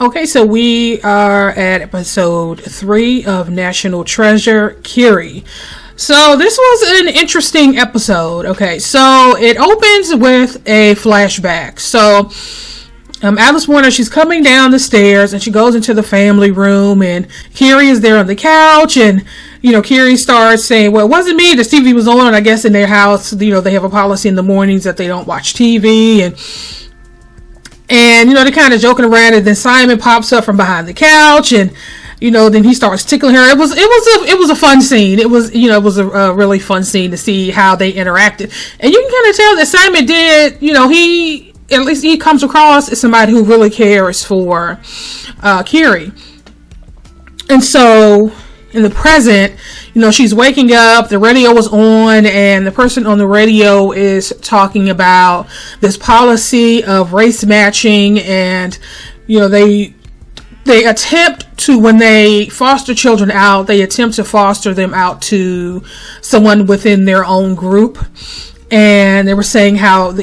Okay, so we are at episode 3 of National Treasure Kiri. So this was an interesting episode. Okay, so it opens with a flashback. So Alice Warner, she's coming down the stairs and she goes into the family room and Kiri is there on the couch and, Kiri starts saying, well, it wasn't me. The TV was on, I guess, in their house. They have a policy in the mornings that they don't watch TV and they're kind of joking around, and then Simon pops up from behind the couch, and then he starts tickling her. It was a fun scene. It was a really fun scene to see how they interacted, and you can kind of tell that Simon did. He comes across as somebody who really cares for Kiri, and so in the present, she's waking up, the radio was on, and the person on the radio is talking about this policy of race matching, and, they attempt to, when they foster children out, they attempt to foster them out to someone within their own group. And they were saying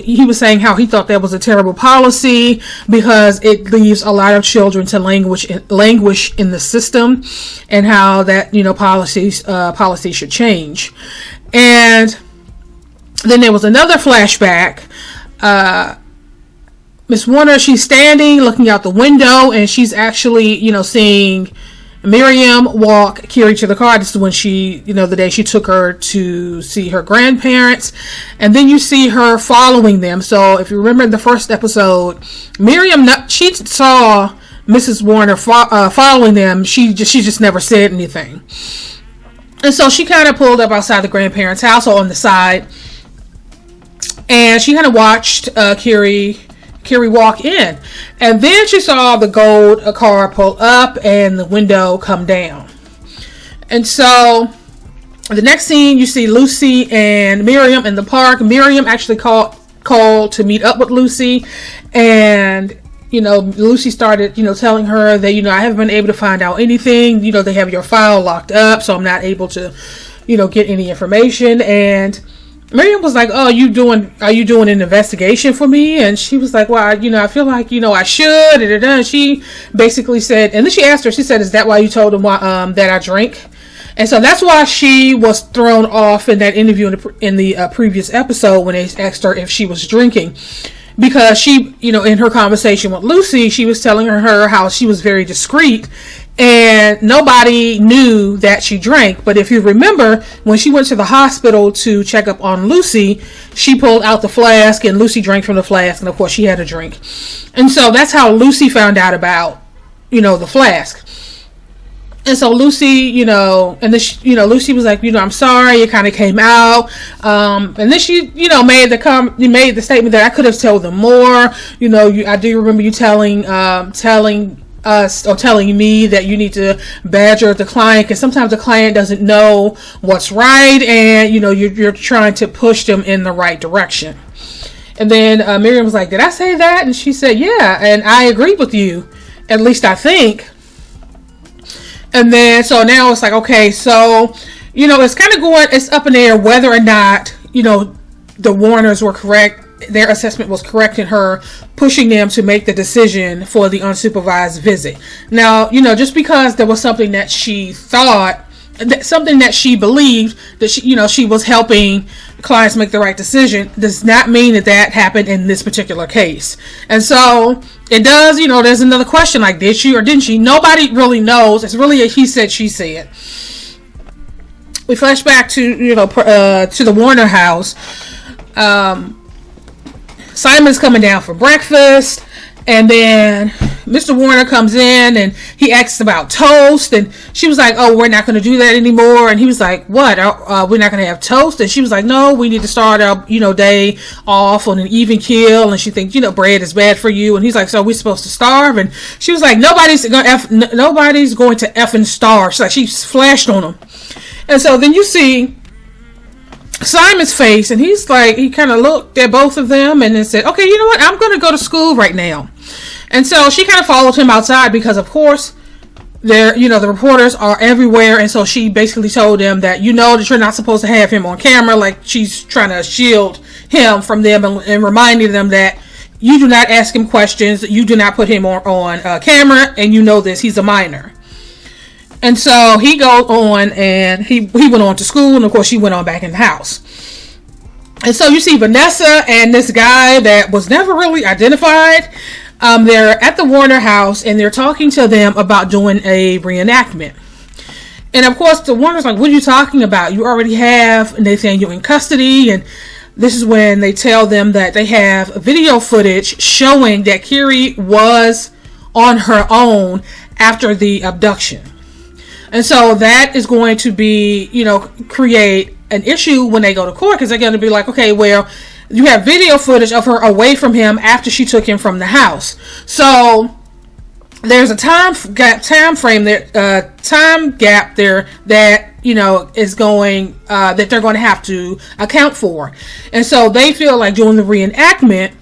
he was saying how he thought that was a terrible policy because it leaves a lot of children to languish in the system, and how that policy should change. And then there was another flashback. Miss Warner, she's standing looking out the window, and she's actually seeing Miriam walk Kiri to the car. This is when she, the day she took her to see her grandparents. And then you see her following them. So if you remember in the first episode, Miriam, she saw Mrs. Warner following them. She just never said anything. And so she kind of pulled up outside the grandparents' house, or on the side. And she kind of watched Kiri walk in, and then she saw the gold car pull up and the window come down. And so the next scene, you see Lucy and Miriam in the park. Miriam actually called to meet up with Lucy, and Lucy started telling her that I haven't been able to find out anything. They have your file locked up, so I'm not able to get any information. And Miriam was like, "Oh, are you doing an investigation for me?" And she was like, "Well, I feel like, I should." And she basically said, and then she asked her, she said, "Is that why you told him that I drink?" And so that's why she was thrown off in that interview in the previous episode when they asked her if she was drinking. Because she, in her conversation with Lucy, she was telling her how she was very discreet and nobody knew that she drank. But if you remember, when she went to the hospital to check up on Lucy, she pulled out the flask and Lucy drank from the flask, and of course she had a drink. And so that's how Lucy found out about, the flask. And so Lucy, and then Lucy was like, I'm sorry, it kind of came out. And then she, made the statement that I could have told them more. I do remember you telling us or telling me that you need to badger the client, because sometimes the client doesn't know what's right, and you're trying to push them in the right direction. And then Miriam was like, "Did I say that?" And she said, "Yeah, and I agree with you, at least I think." And then so now it's like, okay, so it's kind of it's up in the air whether or not the Warners were correct. Their assessment was correct in her pushing them to make the decision for the unsupervised visit. Now, just because there was something that she thought, something that she believed that she was helping clients make the right decision, does not mean that happened in this particular case. And so it does, there's another question, like, did she or didn't she? Nobody really knows. It's really a he said, she said. We flash back to the Warner house. Simon's coming down for breakfast, and then Mr. Warner comes in and he asks about toast, and she was like, "Oh, we're not going to do that anymore." And he was like, "What? We're not going to have toast?" And she was like, "No, we need to start our day off on an even keel." And she thinks bread is bad for you. And he's like, "So we're supposed to starve?" And she was like, nobody's going to effing starve. She's like, she flashed on him. And so then you see Simon's face, and he's like, he kind of looked at both of them and then said, "Okay, you know what? I'm going to go to school right now." And so she kind of followed him outside because, of course, the reporters are everywhere. And so she basically told them that, that you're not supposed to have him on camera. Like, she's trying to shield him from them and reminding them that, you do not ask him questions. You do not put him on camera, and you know this. He's a minor. And so he goes on, and he went on to school, and of course she went on back in the house. And so you see Vanessa and this guy that was never really identified. They're at the Warner house, and they're talking to them about doing a reenactment. And of course, the Warner's like, what are you talking about? You already have Nathaniel in custody. And this is when they tell them that they have video footage showing that Kiri was on her own after the abduction. And so that is going to be, create an issue when they go to court, because they're going to be like, okay, well, you have video footage of her away from him after she took him from the house. So there's a time gap there that is going that they're going to have to account for. And so they feel like doing the reenactment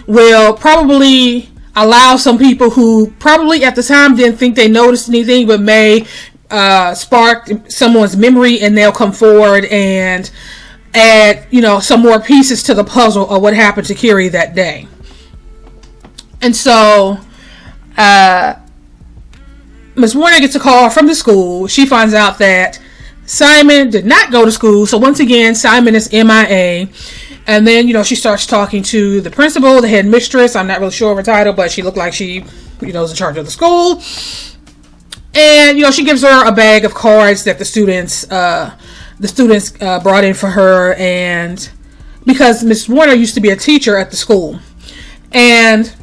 will probably allow some people who probably at the time didn't think they noticed anything, but may spark someone's memory, and they'll come forward and add some more pieces to the puzzle of what happened to Kiri that day. And so Ms. Warner gets a call from the school. She finds out that Simon did not go to school. So once again, Simon is MIA. And then, she starts talking to the principal, the head mistress. I'm not really sure of her title, but she looked like she, is in charge of the school. And, she gives her a bag of cards that the students brought in for her. And because Ms. Warner used to be a teacher at the school. And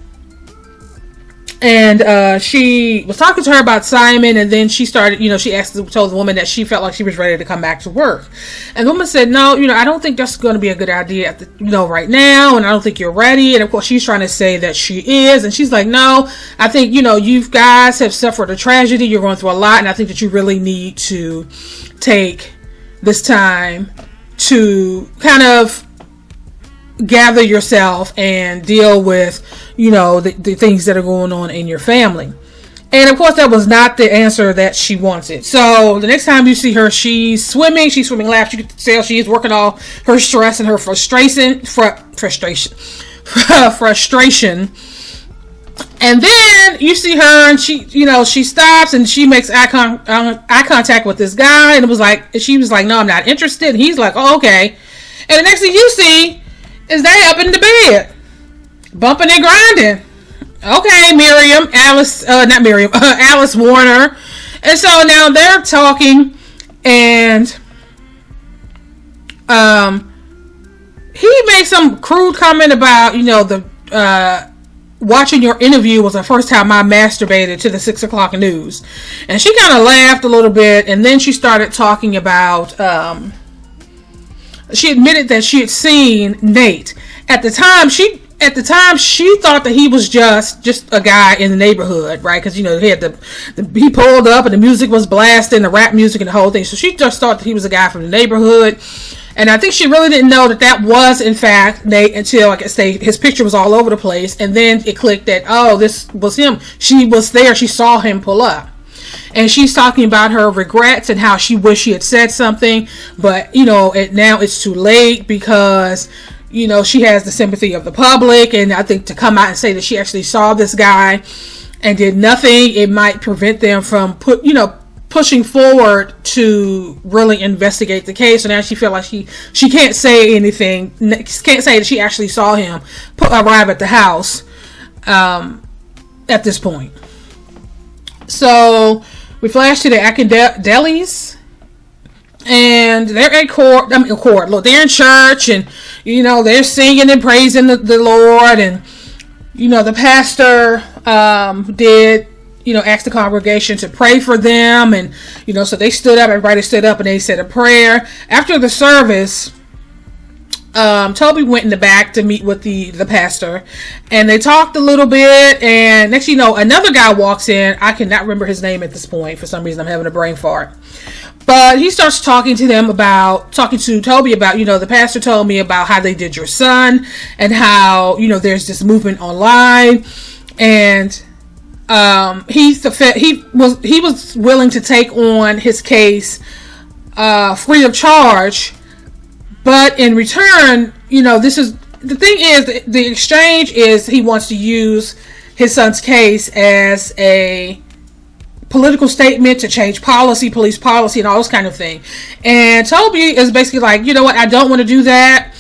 she was talking to her about Simon, and then she started, told the woman that she felt like she was ready to come back to work. And the woman said, no, I don't think that's going to be a good idea right now, and I don't think you're ready. And of course, she's trying to say that she is, and she's like, no, I think, you guys have suffered a tragedy, you're going through a lot, and I think that you really need to take this time to kind of gather yourself and deal with the things that are going on in your family. And of course that was not the answer that she wanted. So the next time you see her, she's swimming laps. You can tell she's working all her stress and her frustration. And then you see her, and she stops, and she makes eye contact with this guy, and she was like, no, I'm not interested. And he's like, oh, okay. And the next thing you see is they up in the bed, bumping and grinding. Okay, Alice Warner. And so now they're talking, and he made some crude comment about, watching your interview was the first time I masturbated to the 6 o'clock news. And she kind of laughed a little bit, and then she started talking about, she admitted that she had seen Nate. At the time, she thought that he was just a guy in the neighborhood, right? Because, he had he pulled up and the music was blasting, the rap music and the whole thing. So she just thought that he was a guy from the neighborhood. And I think she really didn't know that was, in fact, Nate until, like I say, his picture was all over the place. And then it clicked that, oh, this was him. She was there. She saw him pull up. And she's talking about her regrets and how she wished she had said something. But, now it's too late because, she has the sympathy of the public. And I think to come out and say that she actually saw this guy and did nothing, it might prevent them from pushing forward to really investigate the case. So now she felt like she can't say anything, can't say that she actually saw him arrive at the house at this point. So we flash to the Acadelis, and they're at court. Look, they're in church, and they're singing and praising the Lord, and the pastor did ask the congregation to pray for them, and so they stood up. Everybody stood up, and they said a prayer after the service. Toby went in the back to meet with the pastor, and they talked a little bit, and next another guy walks in. I cannot remember his name at this point. For some reason, I'm having a brain fart. But he starts talking to Toby about, the pastor told me about how they did your son, and how, there's this movement online, and he was willing to take on his case free of charge. But in return, this is the thing is, the exchange is he wants to use his son's case as a political statement to change policy, police policy, and all this kind of thing. And Toby is basically like, you know what, I don't want to do that.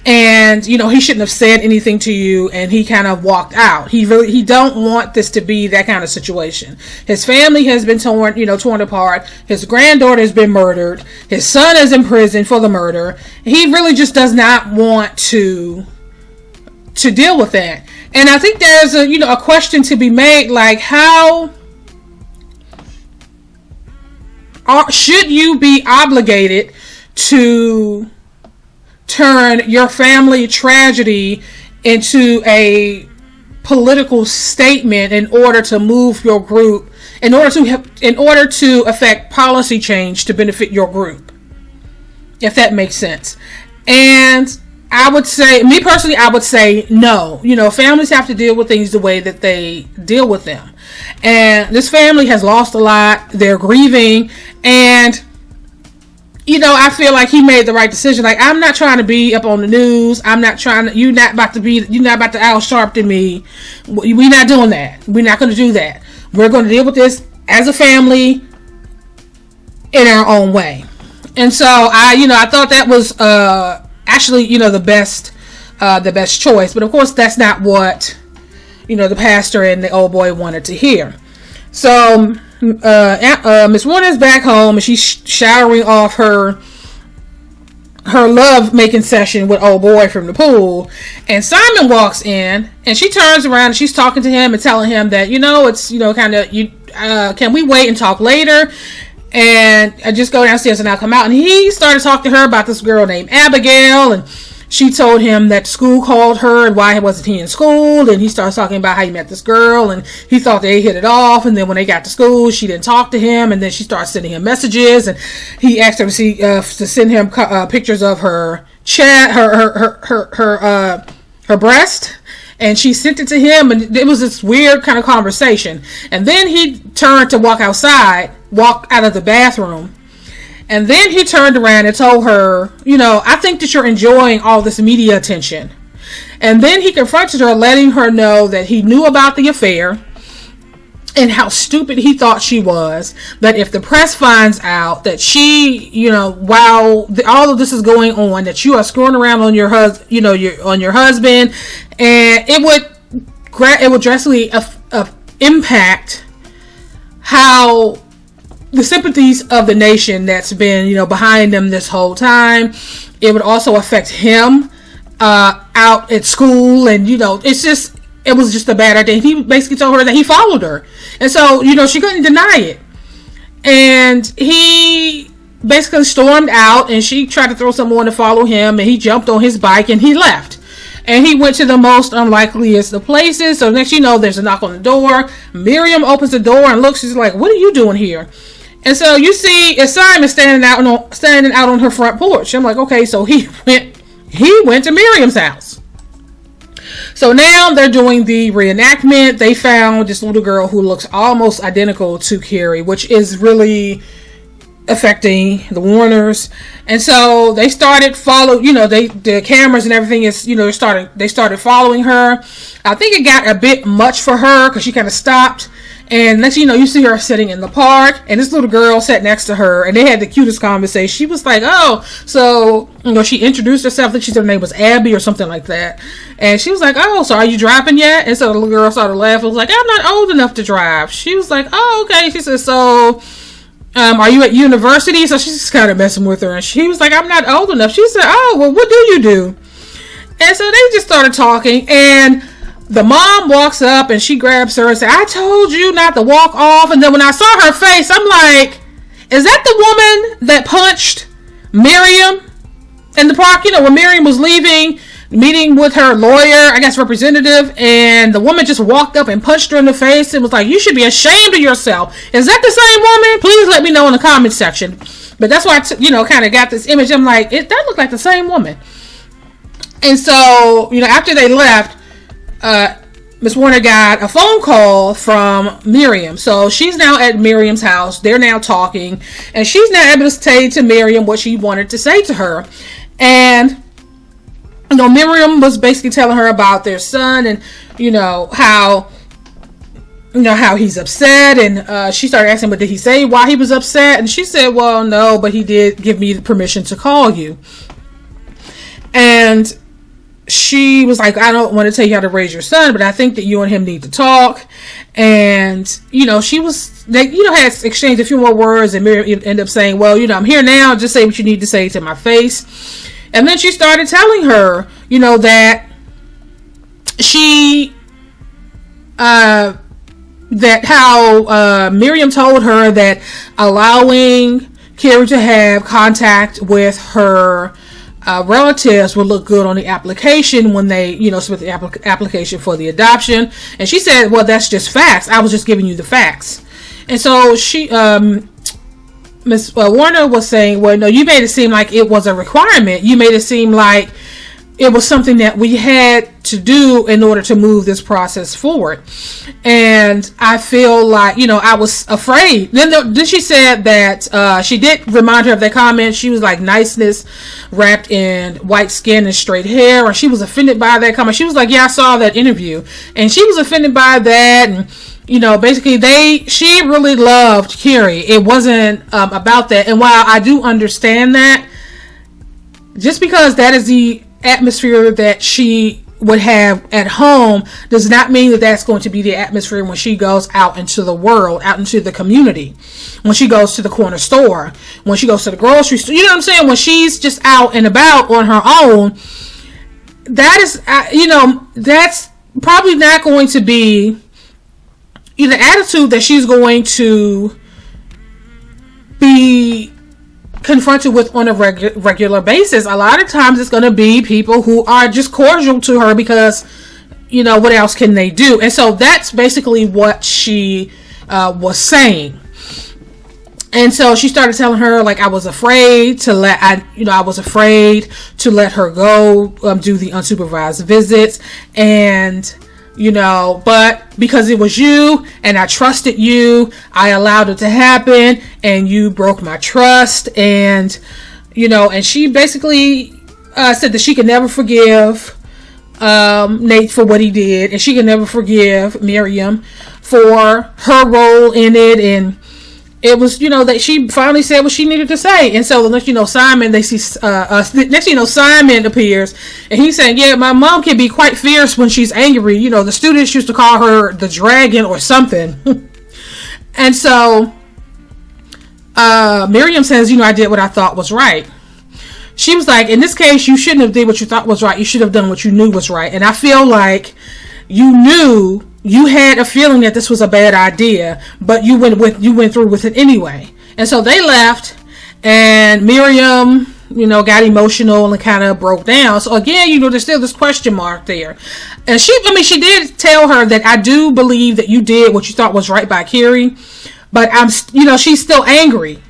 And, you know, he shouldn't have said anything to you, and he kind of walked out. He don't want this to be that kind of situation. His family has been torn apart. His granddaughter has been murdered. His son is in prison for the murder. He really just does not want to deal with that. And I think there's a question to be made, like, how should you be obligated to turn your family tragedy into a political statement in order to move your group, in order to affect policy change to benefit your group, if that makes sense? And I would say, me personally, I would say no. Families have to deal with things the way that they deal with them. And this family has lost a lot. They're grieving. And I feel like he made the right decision. Like, I'm not trying to be up on the news. You're not about to out sharpen me. We're not doing that. We're not going to do that. We're going to deal with this as a family in our own way. And so I thought that was, actually, the best choice. But of course, that's not what, the pastor and the old boy wanted to hear. So, Miss Warner's back home, and she's showering off her love making session with old boy from the pool. And Simon walks in, and she turns around and she's talking to him and telling him that, it's, can we wait and talk later? And I just go downstairs and I'll come out. And he started talking to her about this girl named Abigail, and she told him that school called her and why wasn't he in school. And he starts talking about how he met this girl and he thought they hit it off. And then when they got to school, she didn't talk to him. And then she started sending him messages, and he asked her to send him pictures of her her breast. And she sent it to him, and it was this weird kind of conversation. And then he turned to walk out of the bathroom. And then he turned around and told her, I think that you're enjoying all this media attention. And then he confronted her, letting her know that he knew about the affair and how stupid he thought she was. That if the press finds out that she, while all of this is going on, that you are screwing around on your husband, on your husband, and it would drastically impact how the sympathies of the nation that's been, behind them this whole time. It would also affect him out at school, and it was just a bad idea. He basically told her that he followed her, and so she couldn't deny it. And he basically stormed out, and she tried to throw someone to follow him, and he jumped on his bike and he left. And he went to the most unlikeliest of places. So next there's a knock on the door. Miriam opens the door and looks. She's like, "What are you doing here?" And so you see, it's Simon standing out on her front porch. I'm like, okay, so he went to Miriam's house. So now they're doing the reenactment. They found this little girl who looks almost identical to Kiri, which is really affecting the Warners. And so they started the cameras and everything is, they started following her. I think it got a bit much for her because she kind of stopped. And next you see her sitting in the park, and this little girl sat next to her, and they had the cutest conversation. She was like, "Oh," so she introduced herself. I think she said her name was Abby or something like that. And she was like, "Oh, so are you driving yet?" And so the little girl started laughing. Was like, "I'm not old enough to drive." She was like, "Oh, okay." She said, "So, are you at university?" So she's just kind of messing with her, and she was like, "I'm not old enough." She said, "Oh, well, what do you do?" And so they just started talking, and the mom walks up and she grabs her and says, "I told you not to walk off." And then when I saw her face, I'm like, is that the woman that punched Miriam in the park? When Miriam was leaving, meeting with her lawyer, I guess representative, and the woman just walked up and punched her in the face and was like, "You should be ashamed of yourself." Is that the same woman? Please let me know in the comment section. But that's why I kind of got this image. I'm like, that looked like the same woman. And so, after they left, Miss Warner got a phone call from Miriam. So she's now at Miriam's house. They're now talking, and she's now able to say to Miriam what she wanted to say to her. And Miriam was basically telling her about their son and, how he's upset. And she started asking, but did he say why he was upset? And she said, well, no, but he did give me permission to call you. And she was like, I don't want to tell you how to raise your son, but I think that you and him need to talk. And, they had exchanged a few more words, and Miriam ended up saying, well, I'm here now. Just say what you need to say to my face. And then she started telling her, that she, that how Miriam told her that allowing Kiri to have contact with her relatives would look good on the application when they, submit the application for the adoption. And she said, well, that's just facts. I was just giving you the facts. And so she, Miss Warner was saying, well, no, you made it seem like it was a requirement. You made it seem like it was something that we had to do in order to move this process forward. And I feel like, I was afraid. Then she said that she did remind her of that comment. She was like, niceness wrapped in white skin and straight hair. And she was offended by that comment. She was like, yeah, I saw that interview. And she was offended by that. And, basically she really loved Kiri. It wasn't about that. And while I do understand that, just because that is the atmosphere that she would have at home does not mean that that's going to be the atmosphere when she goes out into the world, out into the community, when she goes to the corner store, when she goes to the grocery store. You know what I'm saying? When she's just out and about on her own, that is, that's probably not going to be the attitude that she's going to be confronted with on a regular basis. A lot of times it's going to be people who are just cordial to her because, what else can they do? And so that's basically what she was saying. And so she started telling her, like, I was afraid to let her go do the unsupervised visits. And but because it was you and I trusted you, I allowed it to happen, and you broke my trust. And, and she basically said that she could never forgive Nate for what he did, and she could never forgive Miriam for her role in it. And it was, that she finally said what she needed to say. And so, Simon, they see, next Simon appears, and he's saying, yeah, my mom can be quite fierce when she's angry. The students used to call her the dragon or something. And so, Miriam says, I did what I thought was right. She was like, in this case, you shouldn't have did what you thought was right. You should have done what you knew was right. And I feel like you had a feeling that this was a bad idea, but you went through with it anyway. And so they left, and Miriam, got emotional and kind of broke down. So again, there's still this question mark there. And she did tell her that I do believe that you did what you thought was right by Kiri, but she's still angry.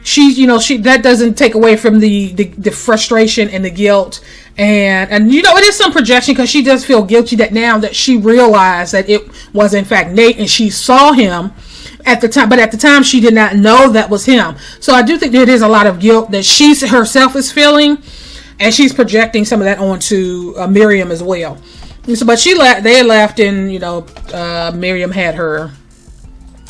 That doesn't take away from the frustration and the guilt. And it is some projection, because she does feel guilty that now that she realized that it was in fact Nate, and she saw him at the time, but at the time she did not know that was him. So I do think there is a lot of guilt that she herself is feeling, and she's projecting some of that onto Miriam as well. So, but they left, and Miriam had her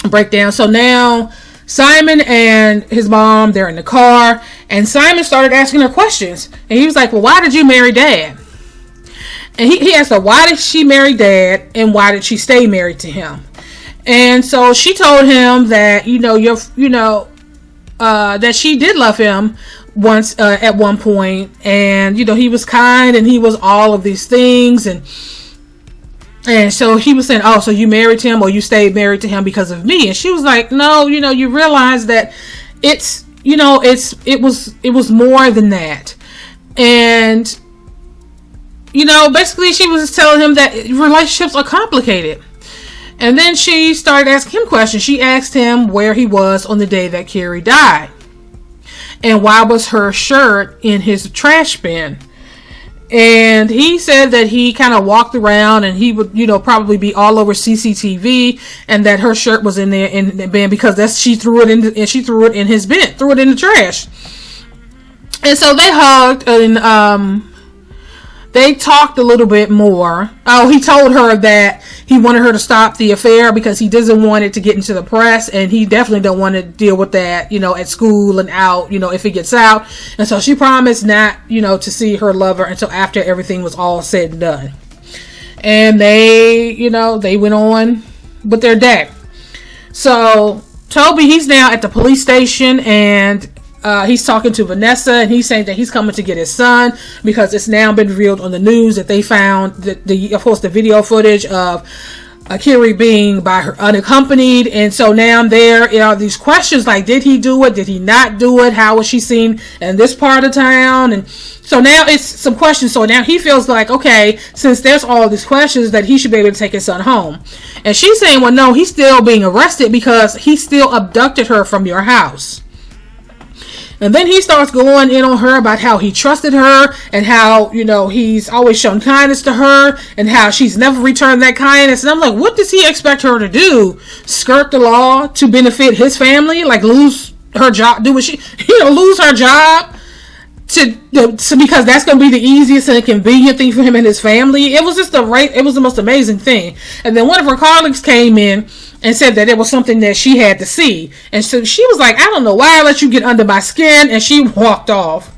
breakdown. So now Simon and his mom, they're in the car, and Simon started asking her questions. And he was like, well, why did you marry Dad? And he asked her, why did she marry Dad, and why did she stay married to him? And so she told him that, that she did love him once, at one point. And, he was kind, and he was all of these things. And so he was saying, oh, so you married him, or you stayed married to him because of me? And she was like, no, you realize that it was more than that. And, basically she was telling him that relationships are complicated. And then she started asking him questions. She asked him where he was on the day that Kiri died, and why was her shirt in his trash bin. And he said that he kind of walked around, and he would, probably be all over CCTV, and that her shirt was in there in the bin because she threw it in his bin, threw it in the trash. And so they hugged, and they talked a little bit more. Oh, he told her that he wanted her to stop the affair because he doesn't want it to get into the press, and he definitely don't want to deal with that, at school and out, if it gets out. And so she promised not, to see her lover until after everything was all said and done. And they, they went on with their day. So Toby, he's now at the police station, and he's talking to Vanessa, and he's saying that he's coming to get his son because it's now been revealed on the news that they found of course, the video footage of Kiri being by her unaccompanied. And so now there are these questions like, did he do it? Did he not do it? How was she seen in this part of town? And so now it's some questions. So now he feels like, okay, since there's all these questions, that he should be able to take his son home. And she's saying, well, no, he's still being arrested because he still abducted her from your house. And then he starts going in on her about how he trusted her and how, he's always shown kindness to her and how she's never returned that kindness. And I'm like, what does he expect her to do? Skirt the law to benefit his family? Like lose her job? Lose her job? Because that's going to be the easiest and convenient thing for him and his family. It was just it was the most amazing thing. And then one of her colleagues came in and said that it was something that she had to see. And so she was like, I don't know why I let you get under my skin. And she walked off.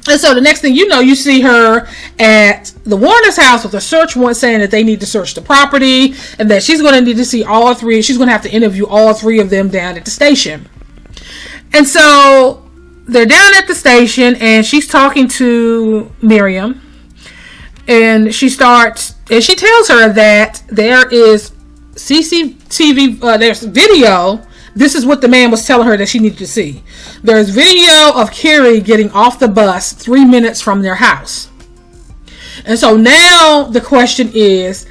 And so the next thing you know, you see her at the Warner's house with a search warrant saying that they need to search the property and that she's going to need to see all three. She's going to have to interview all three of them down at the station. And so they're down at the station, and she's talking to Miriam, and she tells her that there is CCTV, there's video. This is what the man was telling her that she needed to see. There's video of Kiri getting off the bus 3 minutes from their house. And so now the question is,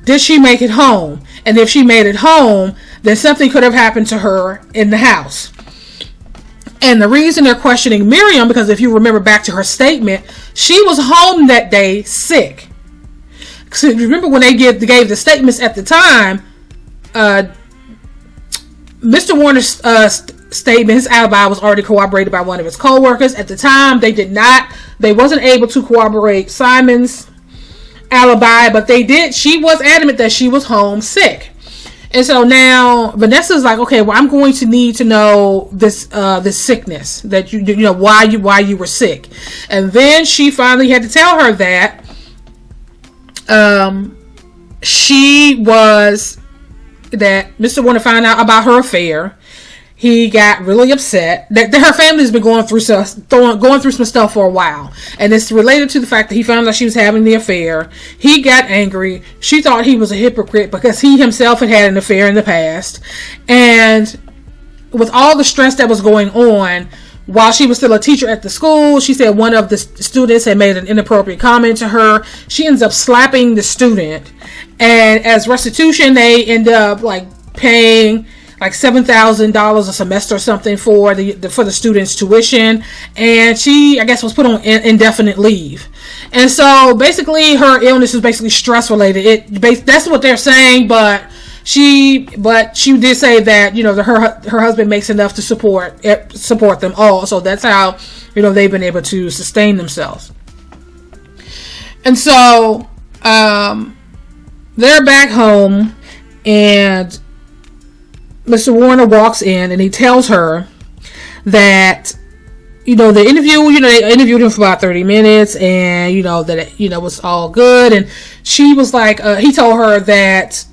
did she make it home? And if she made it home, then something could have happened to her in the house. And the reason they're questioning Miriam, because if you remember back to her statement, she was home that day sick. So remember when they gave the statements at the time, Mr. Warner's statement, his alibi was already corroborated by one of his co-workers. At the time, they wasn't able to corroborate Simon's alibi, but they did. She was adamant that she was home sick. And so now Vanessa's like, okay, well, I'm going to need to know this sickness that why you were sick. And then she finally had to tell her that that Mr. Warner found out about her affair. He got really upset that her family's been going through some stuff for a while, and it's related to the fact that he found out she was having the affair. He got angry. She thought he was a hypocrite because he himself had an affair in the past, and with all the stress that was going on while she was still a teacher at the school, she said one of the students had made an inappropriate comment to her. She ends up slapping the student, and as restitution, they end up paying like $7,000 a semester or something for the student's tuition, and she, I guess, was put on indefinite leave. And so basically her illness is basically stress related. That's what they're saying, but she did say that her husband makes enough to support them all, so that's how they've been able to sustain themselves. And so they're back home, and Mr. Warner walks in and he tells her that, they interviewed him for about 30 minutes and, that it, was all good. And she was like, he told her that,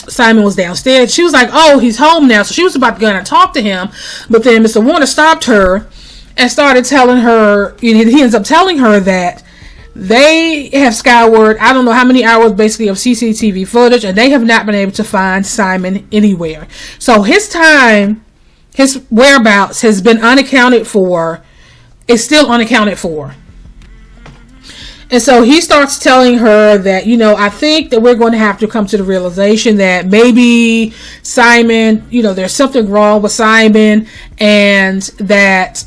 Simon was downstairs. She was like, oh, he's home now. So she was about to go and talk to him. But then Mr. Warner stopped her and started telling her, he ends up telling her that they have scoured, I don't know how many hours basically of CCTV footage, and they have not been able to find Simon anywhere. So his whereabouts has been unaccounted for, is still unaccounted for. And so he starts telling her that, I think that we're going to have to come to the realization that maybe Simon, there's something wrong with Simon, and that,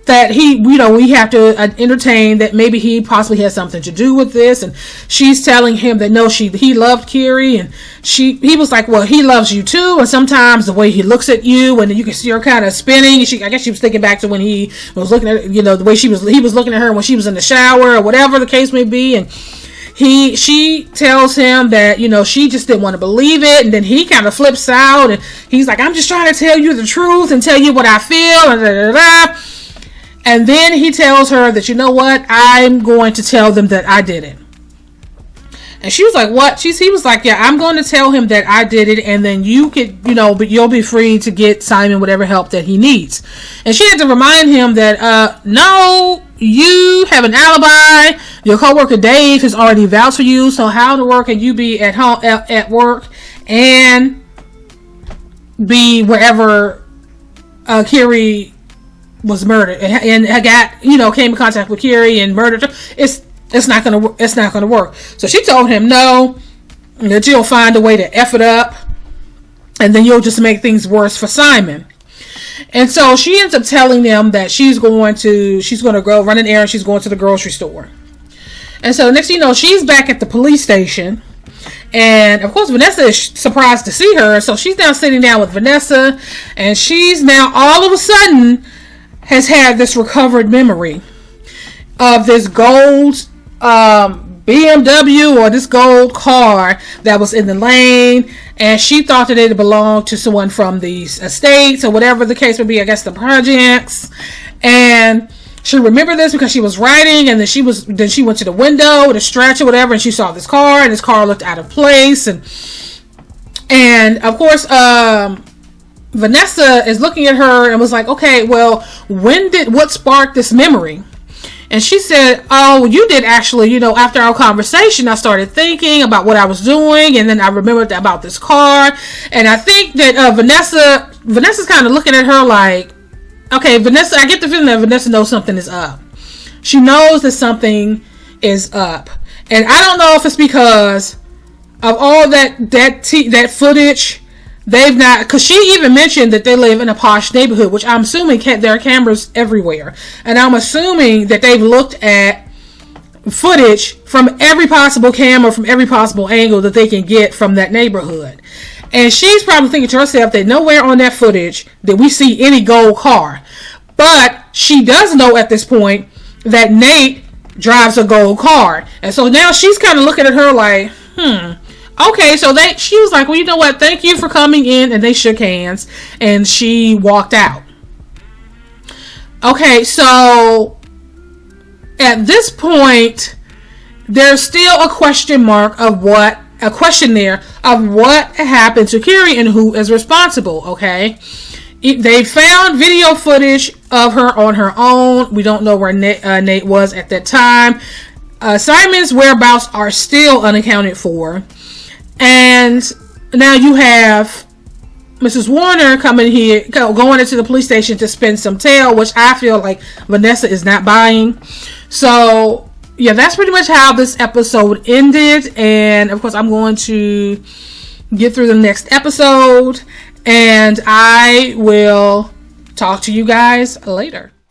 that we have to entertain that maybe he possibly has something to do with this. And she's telling him that no, he loved Kiri, and he was like, well, he loves you too. And sometimes the way he looks at you, and you can see her kind of spinning. I guess she was thinking back to when he was looking at, the way he was looking at her when she was in the shower or whatever the case may be. And she tells him that, she just didn't want to believe it. And then he kind of flips out and he's like, I'm just trying to tell you the truth and tell you what I feel. And da, da, da. And then he tells her that, you know what, I'm going to tell them that I did it. And she was like, what? He was like, yeah, I'm going to tell him that I did it, and then you could, but you'll be free to get Simon whatever help that he needs. And she had to remind him that, no, you have an alibi. Your coworker Dave has already vouched for you. So how in the world can you be at home, at work, and be wherever Kiri was murdered and came in contact with Kiri and murdered her? It's not gonna work. So she told him no, that you'll find a way to F it up, and then you'll just make things worse for Simon. And so she ends up telling them that she's going to go run an errand. She's going to the grocery store. And so next thing you know, she's back at the police station. And of course, Vanessa is surprised to see her. So she's now sitting down with Vanessa, and she's now all of a sudden has had this recovered memory of this gold BMW or this gold car that was in the lane, and she thought that it belonged to someone from these estates or whatever the case would be, I guess the projects. And she remembered this because she was writing, and then she went to the window to stretch or whatever, and she saw this car, and this car looked out of place. And of course, Vanessa is looking at her and was like, okay, well, what sparked this memory? And she said, oh, you did actually, after our conversation, I started thinking about what I was doing, and then I remembered about this car. And I think that Vanessa's kind of looking at her like, okay, Vanessa, I get the feeling that Vanessa knows something is up. She knows that something is up. And I don't know if it's because of all that footage. They've not, because she even mentioned that they live in a posh neighborhood, which I'm assuming there are cameras everywhere. And I'm assuming that they've looked at footage from every possible camera, from every possible angle that they can get from that neighborhood. And she's probably thinking to herself that nowhere on that footage did we see any gold car. But she does know at this point that Nate drives a gold car. And so now she's kind of looking at her like, okay, so she was like, well, you know what? Thank you for coming in. And they shook hands, and she walked out. Okay, so at this point, there's still a question there of what happened to Kiri and who is responsible. Okay, they found video footage of her on her own. We don't know where Nate was at that time. Simon's whereabouts are still unaccounted for. And now you have Mrs. Warner coming here, going into the police station to spin some tail, which I feel like Vanessa is not buying. So, yeah, that's pretty much how this episode ended. And, of course, I'm going to get through the next episode. And I will talk to you guys later.